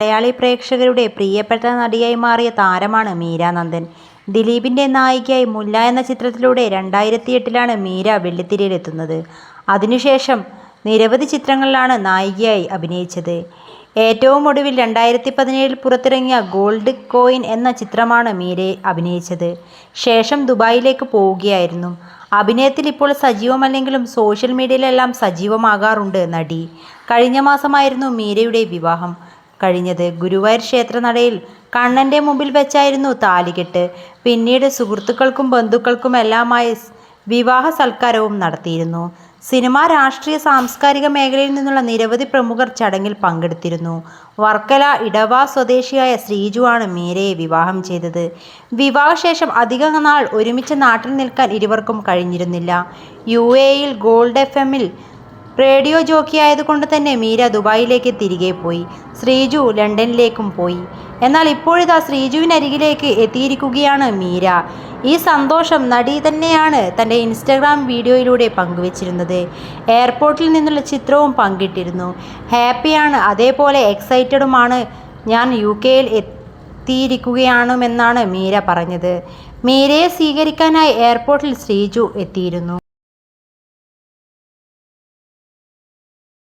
മലയാളി പ്രേക്ഷകരുടെ പ്രിയപ്പെട്ട നടിയായി മാറിയ താരമാണ് മീര നന്ദൻ. ദിലീപിൻ്റെ നായികയായി മുല്ല എന്ന ചിത്രത്തിലൂടെ 2008-ലാണ് മീര വെള്ളിത്തിരയിലെത്തുന്നത്. അതിനുശേഷം നിരവധി ചിത്രങ്ങളിലാണ് നായികയായി അഭിനയിച്ചത്. ഏറ്റവും ഒടുവിൽ 2017-ൽ പുറത്തിറങ്ങിയ ഗോൾഡ് കോയിൻ എന്ന ചിത്രമാണ് മീര അഭിനയിച്ചത്. ശേഷം ദുബായിലേക്ക് പോവുകയായിരുന്നു. അഭിനയത്തിൽ ഇപ്പോൾ സജീവമല്ലെങ്കിലും സോഷ്യൽ മീഡിയയിലെല്ലാം സജീവമാകാറുണ്ട് നടി. കഴിഞ്ഞ മാസമായിരുന്നു മീരയുടെ വിവാഹം കഴിഞ്ഞത്. ഗുരുവായൂർ ക്ഷേത്രനടയിൽ കണ്ണൻ്റെ മുമ്പിൽ വെച്ചായിരുന്നു താലികെട്ട്. പിന്നീട് സുഹൃത്തുക്കൾക്കും ബന്ധുക്കൾക്കുമെല്ലാമായി വിവാഹ സൽക്കാരവും നടത്തിയിരുന്നു. സിനിമ, രാഷ്ട്രീയ, സാംസ്കാരിക മേഖലയിൽ നിന്നുള്ള നിരവധി പ്രമുഖർ ചടങ്ങിൽ പങ്കെടുത്തിരുന്നു. വർക്കല ഇടവ സ്വദേശിയായ ശ്രീജു ആണ് മീരയെ വിവാഹം ചെയ്തത്. വിവാഹശേഷം അധിക നാൾ ഒരുമിച്ച് നാട്ടിൽ നിൽക്കാൻ ഇരുവർക്കും കഴിഞ്ഞിരുന്നില്ല. UAEയിൽ ഗോൾഡ് FM-ൽ റേഡിയോ ജോക്കിയായതുകൊണ്ട് തന്നെ മീര ദുബായിലേക്ക് തിരികെ പോയി. ശ്രീജു ലണ്ടനിലേക്കും പോയി. എന്നാൽ ഇപ്പോഴിതാ ശ്രീജുവിനരികിലേക്ക് എത്തിയിരിക്കുകയാണ് മീര. ഈ സന്തോഷം നടി തന്നെയാണ് തൻ്റെ ഇൻസ്റ്റഗ്രാം വീഡിയോയിലൂടെ പങ്കുവച്ചിരുന്നത്. എയർപോർട്ടിൽ നിന്നുള്ള ചിത്രവും പങ്കിട്ടിരുന്നു. ഹാപ്പിയാണ്, അതേപോലെ എക്സൈറ്റഡുമാണ്. ഞാൻ UK-യിൽ എത്തിയിരിക്കുകയാണെന്നാണ് മീര പറഞ്ഞത്. മീരയെ സ്വീകരിക്കാനായി എയർപോർട്ടിൽ ശ്രീജു എത്തിയിരുന്നു.